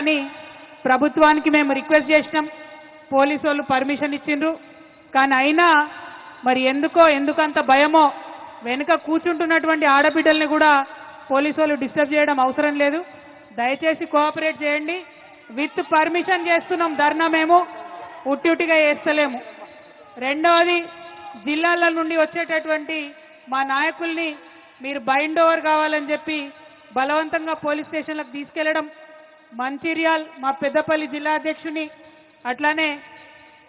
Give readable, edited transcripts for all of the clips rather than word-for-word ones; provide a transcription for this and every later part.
అని ప్రభుత్వానికి మేము రిక్వెస్ట్ చేసినాం. పోలీసు వాళ్ళు పర్మిషన్ ఇచ్చిండ్రు. కానీ అయినా మరి ఎందుకంత భయమో వెనుక కూర్చుంటున్నటువంటి ఆడబిడ్డల్ని కూడా పోలీసు వాళ్ళు డిస్టర్బ్ చేయడం అవసరం లేదు. దయచేసి కోఆపరేట్ చేయండి. విత్ పర్మిషన్ చేస్తున్నాం ధర్నా, మేము ఉట్టిగా చేస్తలేము. రెండవది, జిల్లాల నుండి వచ్చేటటువంటి మా నాయకుల్ని మీరు బైండ్ ఓవర్ కావాలని చెప్పి బలవంతంగా పోలీస్ స్టేషన్లకు తీసుకెళ్లడం, మంచిర్యాల్ మా పెద్దపల్లి జిల్లా అధ్యక్షుని, అట్లానే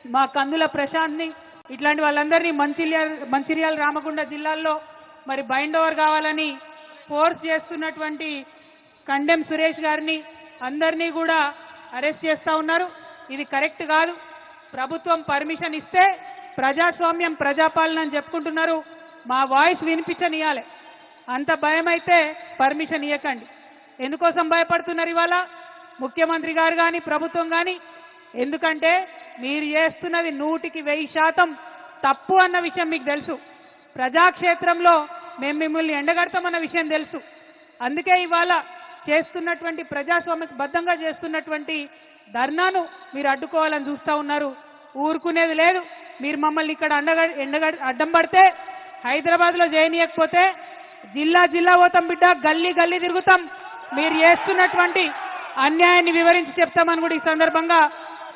మా కందుల ప్రశాంత్ని, ఇట్లాంటి వాళ్ళందరినీ మంచిర్యాల రామగుండ జిల్లాల్లో మరి బైండ్ ఓవర్ కావాలని ఫోర్స్ చేస్తున్నటువంటి కండెం సురేష్ గారిని అందరినీ కూడా అరెస్ట్ చేస్తూ ఉన్నారు. ఇది కరెక్ట్ కాదు. ప్రభుత్వం పర్మిషన్ ఇస్తే ప్రజాస్వామ్యం ప్రజాపాలన అని చెప్పుకుంటున్నారు. మా వాయిస్ వినిపించనియాలి. అంత భయం అయితే పర్మిషన్ ఇవ్వకండి. ఎందుకోసం భయపడుతున్నారు ఇవాళ ముఖ్యమంత్రి గారు కానీ ప్రభుత్వం కానీ? ఎందుకంటే మీరు చేస్తున్నది 100% తప్పు అన్న విషయం మీకు తెలుసు. ప్రజాక్షేత్రంలో మేము మిమ్మల్ని ఎండగడతామన్న విషయం తెలుసు. అందుకే ఇవాళ చేస్తున్నటువంటి ప్రజాస్వామ్యబద్ధంగా చేస్తున్నటువంటి ధర్నాను మీరు అడ్డుకోవాలని చూస్తూ ఉన్నారు. ఊరుకునేది లేదు. మీరు మమ్మల్ని ఇక్కడ అడ్డం పడితే హైదరాబాద్లో చేయనీయకపోతే జిల్లా పోతాం బిడ్డ, గల్లీ తిరుగుతాం. మీరు చేస్తున్నటువంటి అన్యాయాన్ని వివరించి చెప్తామని కూడా ఈ సందర్భంగా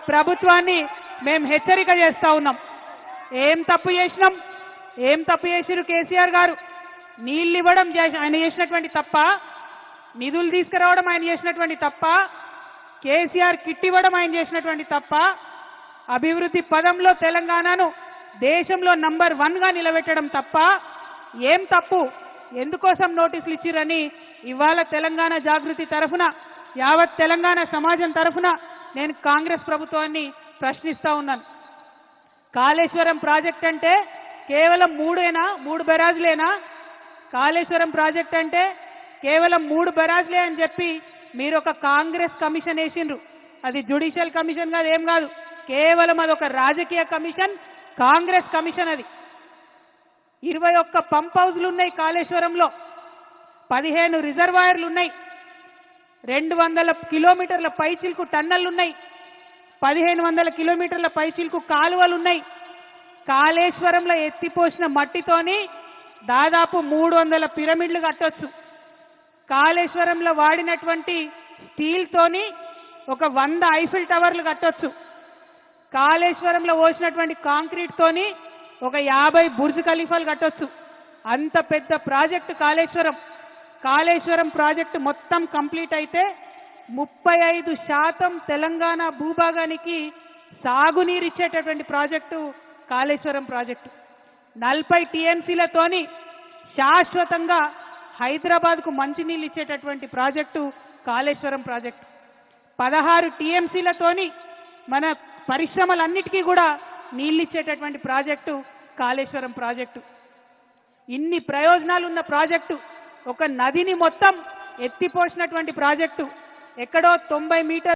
ప్రభుత్వాన్ని మేము హెచ్చరిక చేస్తూ ఉన్నాం. ఏం తప్పు చేసిరు కేసీఆర్ గారు? నీళ్ళు ఇవ్వడం ఆయన చేసినటువంటి తప్ప, నిధులు తీసుకురావడం ఆయన చేసినటువంటి తప్ప, కేసీఆర్ కిట్ ఇవ్వడం ఆయన చేసినటువంటి తప్ప, అభివృద్ధి పదంలో తెలంగాణను దేశంలో నంబర్ 1గా నిలబెట్టడం తప్ప ఏం తప్పు? ఎందుకోసం నోటీసులు ఇచ్చిరని ఇవాళ తెలంగాణ జాగృతి తరఫున, యావత్ తెలంగాణ సమాజం తరఫున నేను కాంగ్రెస్ ప్రభుత్వాన్ని ప్రశ్నిస్తా ఉన్నాను. కాళేశ్వరం ప్రాజెక్ట్ అంటే కేవలం 3 బెరాజులేనా? కాళేశ్వరం ప్రాజెక్ట్ అంటే కేవలం 3 బెరాజులే అని చెప్పి మీరు ఒక కాంగ్రెస్ కమిషన్ వేసిండ్రు. అది జ్యుడిషియల్ కమిషన్ కాదు, ఏం కాదు. కేవలం అదొక రాజకీయ కమిషన్, కాంగ్రెస్ కమిషన్. అది 21 పంప్ హౌజ్లు ఉన్నాయి కాళేశ్వరంలో, 15 రిజర్వాయర్లు ఉన్నాయి, 200 కిలోమీటర్ల పైచిల్కు టన్నెల్లు ఉన్నాయి, 1500 కిలోమీటర్ల పైచిల్కు కాలువలు ఉన్నాయి. కాళేశ్వరంలో ఎత్తిపోసిన మట్టితోని దాదాపు 300 పిరమిడ్లు కట్టొచ్చు. కాళేశ్వరంలో వాడినటువంటి స్టీల్తోని ఒక 100 ఐఫిల్ టవర్లు కట్టొచ్చు. కాళేశ్వరంలో పోసినటువంటి కాంక్రీట్ తోని ఒక 50 బుర్జ్ ఖలీఫాలు కట్టొచ్చు. అంత పెద్ద ప్రాజెక్టు కాళేశ్వరం ప్రాజెక్టు మొత్తం కంప్లీట్ అయితే 35% తెలంగాణ భూభాగానికి సాగునీరు ఇచ్చేటటువంటి ప్రాజెక్టు కాళేశ్వరం ప్రాజెక్టు. 40 టీఎంసీలతోని శాశ్వతంగా హైదరాబాద్కు మంచినీళ్ళు ఇచ్చేటటువంటి ప్రాజెక్టు కాళేశ్వరం ప్రాజెక్టు. 16 టీఎంసీలతోని మన పరిశ్రమలన్నిటికీ కూడా నీళ్ళు ఇచ్చేటటువంటి ప్రాజెక్టు కాళేశ్వరం ప్రాజెక్టు. ఇన్ని ప్రయోజనాలు ఉన్న ప్రాజెక్టు, ఒక నదిని మొత్తం ఎత్తిపోసినటువంటి ప్రాజెక్టు, ఎక్కడో 90 మీటర్ల